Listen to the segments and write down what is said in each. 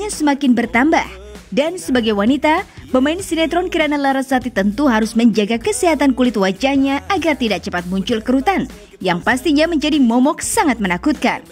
hanya semakin bertambah. Dan sebagai wanita, pemain sinetron Kirana Larasati tentu harus menjaga kesehatan kulit wajahnya agar tidak cepat muncul kerutan, yang pastinya menjadi momok sangat menakutkan.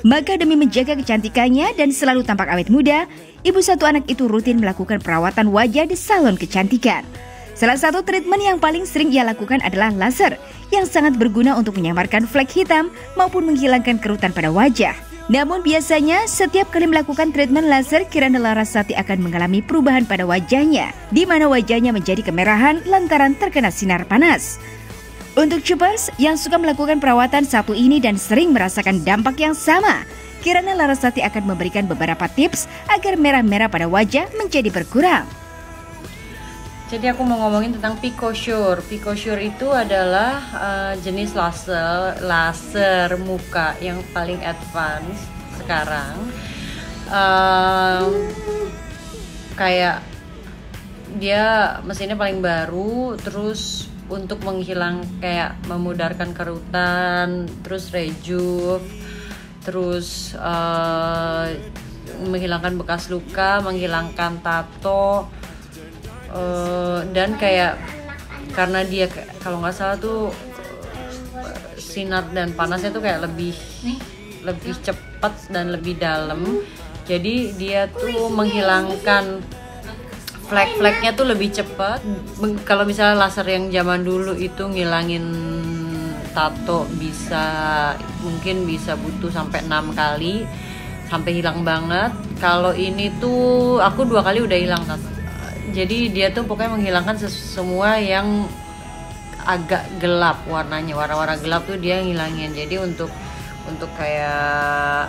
Maka demi menjaga kecantikannya dan selalu tampak awet muda, ibu satu anak itu rutin melakukan perawatan wajah di salon kecantikan. Salah satu treatment yang paling sering ia lakukan adalah laser, yang sangat berguna untuk menyamarkan flek hitam maupun menghilangkan kerutan pada wajah. Namun biasanya setiap kali melakukan treatment laser, Kirana Larasati akan mengalami perubahan pada wajahnya, di mana wajahnya menjadi kemerahan lantaran terkena sinar panas. Untuk Choopers yang suka melakukan perawatan satu ini dan sering merasakan dampak yang sama, Kirana Larasati akan memberikan beberapa tips agar merah-merah pada wajah menjadi berkurang. Jadi aku mau ngomongin tentang PicoSure. PicoSure itu adalah jenis laser muka yang paling advance sekarang. Kayak dia mesinnya paling baru, terus untuk kayak memudarkan kerutan, terus rejuve, terus menghilangkan bekas luka, menghilangkan tato. Dan kayak karena dia kalau nggak salah tuh sinar dan panasnya tuh kayak lebih cepat dan lebih dalam, jadi dia tuh menghilangkan flek-fleknya tuh lebih cepat. Kalau misalnya laser yang zaman dulu itu ngilangin tato mungkin bisa butuh sampai 6 kali sampai hilang banget. Kalau ini tuh aku 2 kali udah hilang tato. Jadi dia tuh pokoknya menghilangkan semua yang agak gelap warnanya, warna-warna gelap tuh dia ngilangin. Jadi untuk kayak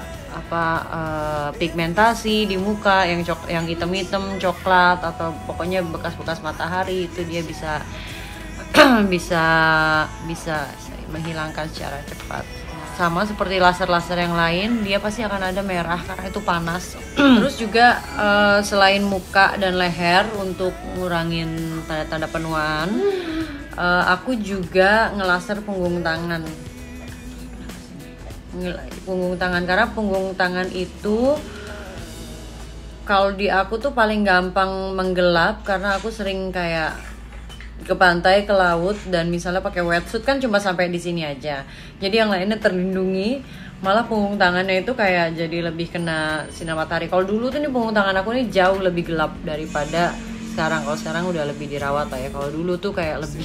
pigmentasi di muka yang hitam-hitam, coklat, atau pokoknya bekas-bekas matahari itu dia bisa bisa menghilangkan secara cepat. Sama seperti laser-laser yang lain, dia pasti akan ada merah karena itu panas. Terus juga selain muka dan leher untuk ngurangin tanda-tanda penuaan, aku juga ngelaser punggung tangan. Karena punggung tangan itu kalau di aku tuh paling gampang menggelap karena aku sering kayak ke pantai, ke laut, dan misalnya pakai wetsuit kan cuma sampai di sini aja. Jadi yang lainnya terlindungi, malah punggung tangannya itu kayak jadi lebih kena sinar matahari. Kalau dulu tuh nih punggung tangan aku nih jauh lebih gelap daripada sekarang. Kalau sekarang udah lebih dirawat lah ya. Kalau dulu tuh kayak lebih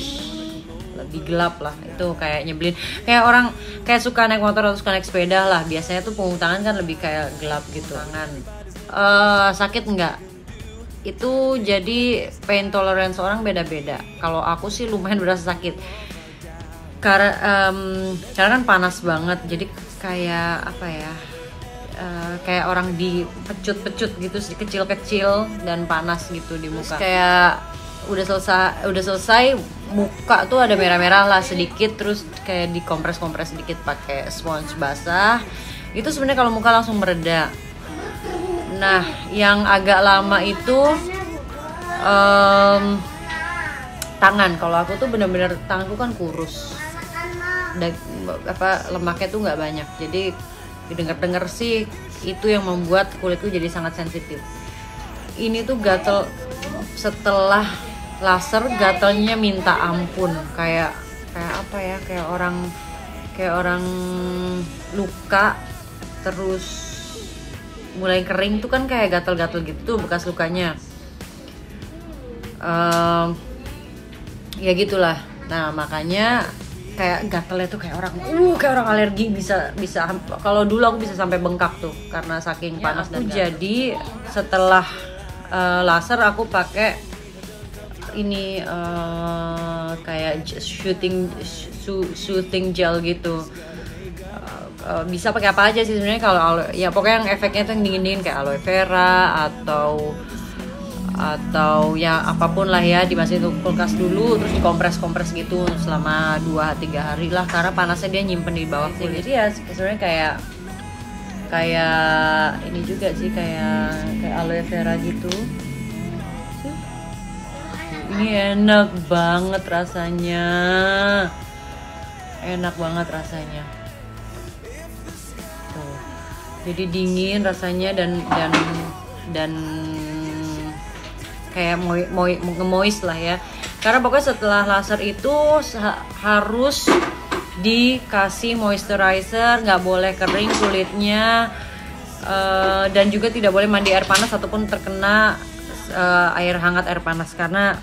gelap lah. Itu kayak nyebelin. Kayak orang kayak suka naik motor atau suka naik sepeda lah. Biasanya tuh punggung tangan kan lebih kayak gelap gitu. Tangan. Sakit enggak? Itu jadi pain tolerance orang beda-beda. Kalau aku sih lumayan berasa sakit karena kan panas banget, jadi kayak kayak orang dipecut-pecut gitu, kecil-kecil dan panas gitu di muka. Terus kayak udah selesai muka tuh ada merah-merah lah sedikit, terus kayak dikompres-kompres sedikit pakai sponge basah. Itu sebenarnya kalau muka langsung mereda. Nah, yang agak lama itu tangan. Kalau aku tuh bener-bener tanganku kan kurus, lemaknya tuh nggak banyak. Jadi dengar-dengar sih itu yang membuat kulitku jadi sangat sensitif. Ini tuh gatel setelah laser, gatelnya minta ampun. Kayak orang luka terus mulai kering tuh kan kayak gatel-gatel gitu bekas lukanya. Ya gitulah. Nah, makanya kayak gatelnya tuh kayak orang alergi, bisa kalau dulu aku bisa sampai bengkak tuh karena saking panas dan gatel. Jadi setelah laser aku pakai ini kayak shooting gel gitu. Bisa pakai apa aja sih sebenarnya, kalau ya pokoknya yang efeknya tuh yang dingin-dingin kayak aloe vera atau ya apapun lah ya, dimasukin ke kulkas dulu terus dikompres gitu selama 2-3 hari lah, karena panasnya dia nyimpen di bawah kulit. Jadi ya sebenarnya kayak ini juga sih, kayak aloe vera gitu. Ini enak banget rasanya. Jadi dingin rasanya dan dan kayak moist lah ya. Karena pokoknya setelah laser itu harus dikasih moisturizer, nggak boleh kering kulitnya, dan juga tidak boleh mandi air panas ataupun terkena air hangat, air panas karena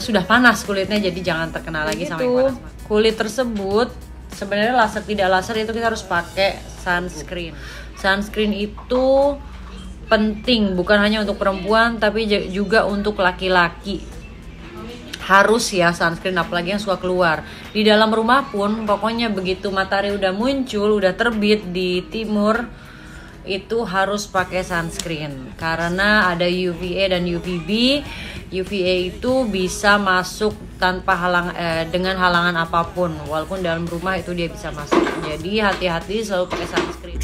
sudah panas kulitnya, jadi jangan terkena lagi sama yang panas. Kulit tersebut sebenarnya laser tidak laser itu kita harus pakai sunscreen. Sunscreen itu penting bukan hanya untuk perempuan tapi juga untuk laki-laki. Harus ya sunscreen, apalagi yang suka keluar. Di dalam rumah pun pokoknya begitu matahari udah muncul, udah terbit di timur, itu harus pakai sunscreen karena ada UVA dan UVB. UVA itu bisa masuk tanpa dengan halangan apapun, walaupun dalam rumah itu dia bisa masuk. Jadi hati-hati selalu pakai sunscreen.